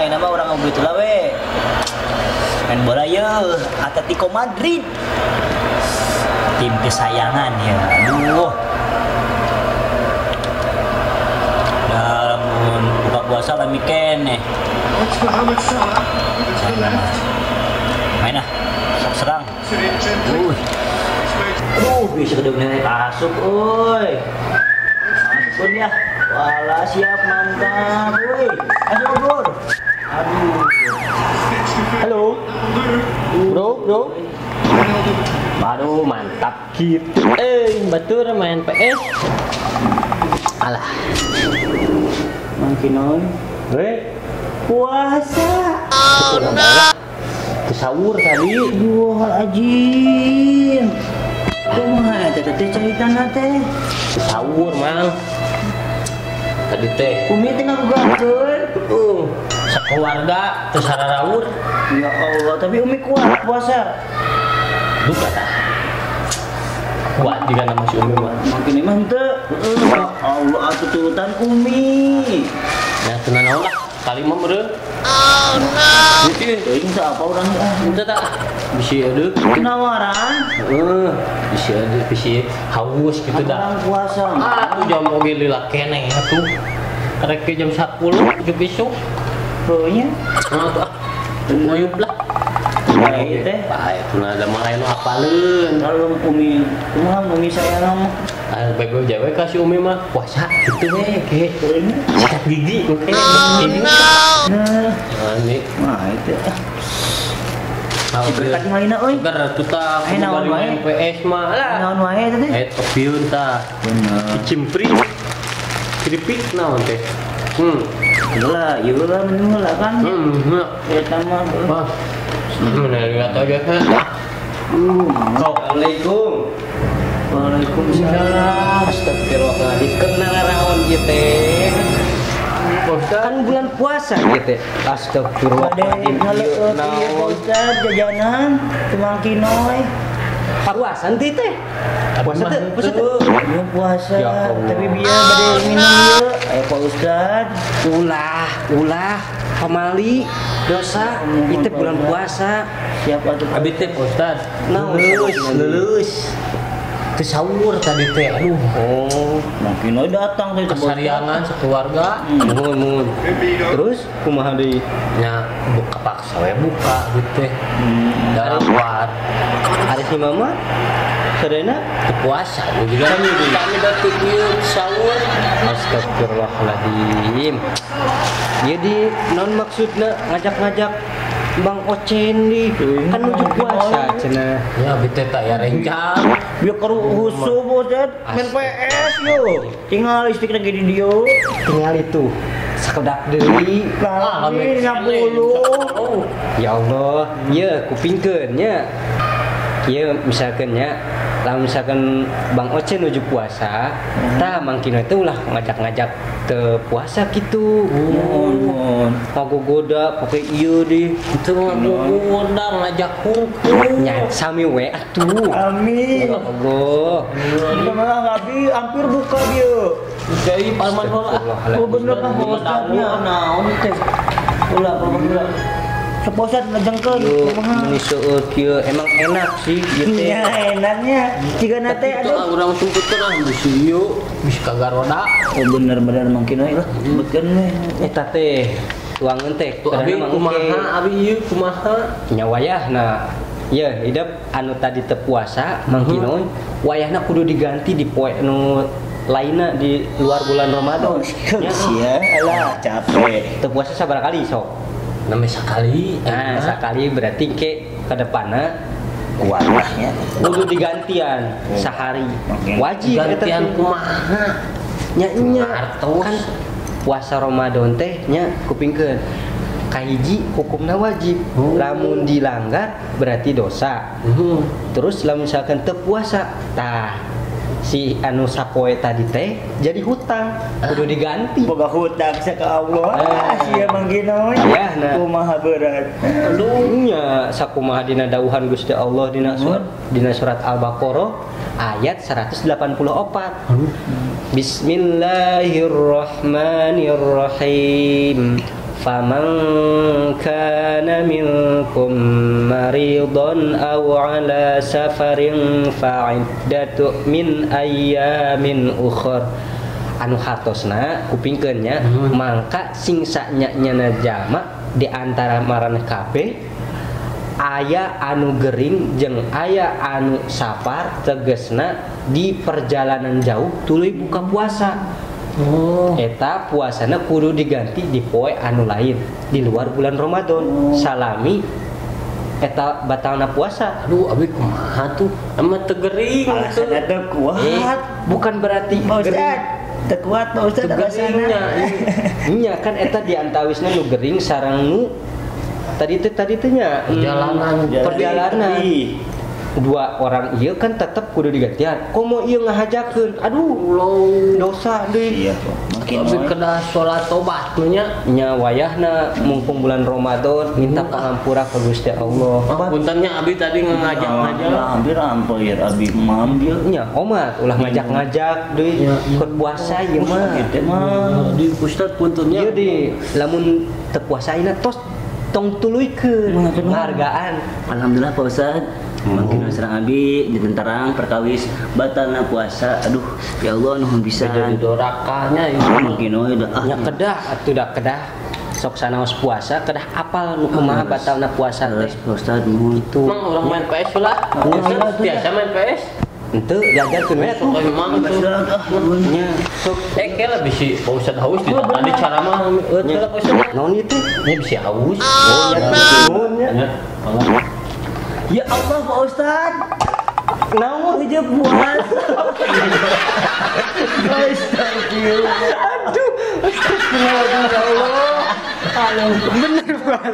ini mah orang begitu lah we. Main bola ya, Atletico Madrid. Tim kesayangan ya. Aduh. Dalam buka puasa lah mikir nih. Main ah, serang. Bisa kedengeran masuk, oi. Masuk ya. Wala siap mantap, woi. Aduh, bro. Aduh. Halo. Bro. Baru mantap gitu. Betul main PS. Alah. Makin oi. Puasa. Oh no. Kesawur tadi. Wah, ajin. Kumaha teh cerita teh? Kesawur, Mang. Tadi teh. Umi teh ngagugakeun. Sekeluarga teu sararawur. Ya Allah, tapi Umi kuat puasa. Duka tah. Kuat juga nama si Umi mah. Makin imah henteu. Ya Allah, atuh turutan Umi. Ya tenan naon lah. Kali mah meureun. Oh no. Teuing apa urang Henteu tah. Bisi adeuk. Penawaran. Bisi adeuk bisi haus gitu dah. Orang puasa. Tuh jam oge lila keneh atuh. Karek ke jam 10 jam besok. Heunya. Nah tuh nguyup lah. Bae teh. Bae tuna ada mah anu apaleun. Kalau Umi, kumaha Umi sayang mah. Bego jawe ka si Umi mah puasa gitu we ge. Sikat gigi oke. Ini. Nah, Ini mah itu. si Berkat ngaina euy. Gar tuta naon wae? main PS mah lah. Naon wae teh? Topiun tah. Bener. Cimpring. Kripik naon teh? Lah, ieu lah menung lah kan. Eta mah. Wah. Mana lihat aja kan. Assalamualaikum. Waalaikumsalam. Astagfirullahaladzim. Kenal raon ieu teh. Kan bulan puasa gitu. Astagfirullahaladzim. Kalau Pak Ustaz jajanan kemangkinoy. Puasa nanti teh. Puasa teh. Iya puasa. Ya Allah. Tapi biar bade minum ieu. Ayo Pak Ustaz. Ulah. Pamali dosa. Itu bulan puasa. Siapa tuh? Abi teh Ustaz. Lulus. Kesawur tadi teh. Aduh. Oh. Mangkinoy datang teh Kesariangan sekeluarga. Mun. Terus kumaha deui? Nya buka paksa we buka gitu teh. Dapat. Hari si mama sadayana puasa juga kami datuk ieu sahur. Astagfirullahaladzim. Jadi non maksudna ngajak-ngajak Bang Ocen di kan menuju puasa cenah. Ya bete tak ya rencang. Biar keru husu Ustaz main PS yo. Tinggal listrik lagi di dia. Tinggal itu sakedak deui. Kami 50. Ya Allah, ya kupingkeun nya. Ieu misalkeun nya lamun misalkan Bang Ocen nuju puasa, tah mangkina teh ulah ngajak-ngajak teu puasa kitu. Ngagogoda pake ieu deh. Itu ngagogoda ngajak hungkul. Nya sami we atuh. Amin. Ya Allah. Gimana ngabi hampir buka dia. Jadi paman bola. Oh bener kan Pak Ustaznya. Naon teh? Ulah seposat ngajengkeun kumaha? Ini seueur kieu emang enak sih ieu teh. Ya enaknya. Jika nate aduh. Urang sumputkeun ah bisi ieu, bisi kagaroda. Oh bener-bener mungkin we lah. Bekeun we. Eta teh tuangeun teh. Abi kumaha abi ieu kumaha? Nya wayahna. Ya, hidup anu tadi teu puasa mangkinoy wayahna kudu diganti di poe nu lainna di luar bulan Ramadan. Sia, alah capek. Teu puasa sabaraha kali sok? Namanya sekali. Nah, sekali berarti ke depanna Kuatnya. kudu digantian sehari. Wajib Gantian kumaha? nya kan puasa Ramadan teh nya kupingkeun kahiji hukumna wajib. Lamun dilanggar berarti dosa. Terus lamun misalkan teu puasa, tah si anu sapoe tadi teh jadi hutang kudu diganti. Boga hutang sa ka Allah. Sia mangginoy. Ayahna. Kumaha berat. Lunya sakumaha dina dawuhan Gusti Allah dina surat Al-Baqarah ayat 184. Bismillahirrahmanirrahim. faman kana minkum maridun aw ala safarin fa'iddatu min ayyamin ukhra. Anu hartosna kupingkeun nya mangka sing sanyana jalma di antara marana kabeh aya anu gering jeung aya anu safar, tegesna di perjalanan jauh tuluy buka puasa. Eta puasana kudu diganti di poe anu lain di luar bulan Ramadan. Salami eta batalna puasa. Aduh, abi kumaha tuh? Amat tegering tuh. Alasannya teu kuat. Bukan berarti Ustaz, teu kuat Pak Ustaz alasannya. Nya kan eta diantawisna nu gering sareng nu tadi teh nya perjalanan. Dua orang ieu kan tetep kudu digantian. Komo ieu ngahajakeun. Aduh, dosa deui. Iya, makin Abi kedah salat tobat nya. Nya wayahna mumpung bulan Ramadan minta pangampura ka Gusti Allah. Puntennya abi tadi ngajak-ngajak. hampir ampir abi mambil. Nya omat ulah ngajak-ngajak deui keur puasa ieu mah. Kitu mah Di Ustaz puntennya. Ieu di lamun teu puasaina tos tong tuluykeun penghargaan. Alhamdulillah Pak Ustaz. Makin serang abi ditenterang perkawis batalna puasa. Aduh, ya Allah nuhun bisa. Jadi dorakahnya itu. Makin we dah Nya kedah atuh dah kedah sok sanaos puasa kedah apal nu kumaha batalna puasa teh. Pak Ustaz nuhun itu. Emang orang main PS lah. Ustaz biasa main PS. Henteu jajankeun we atuh. Sok emang tuh. Nya sok Kela bisi Pak Ustaz haus di tadi cara mah eueuh Pak Ustaz. naon ieu teh? Nya bisi haus. Oh nya nuhun nya. Nya. Ya Allah Pak Ustaz. Naon Aja puasa. Astagfirullah. Aduh, astagfirullah ya Allah. Bener banget.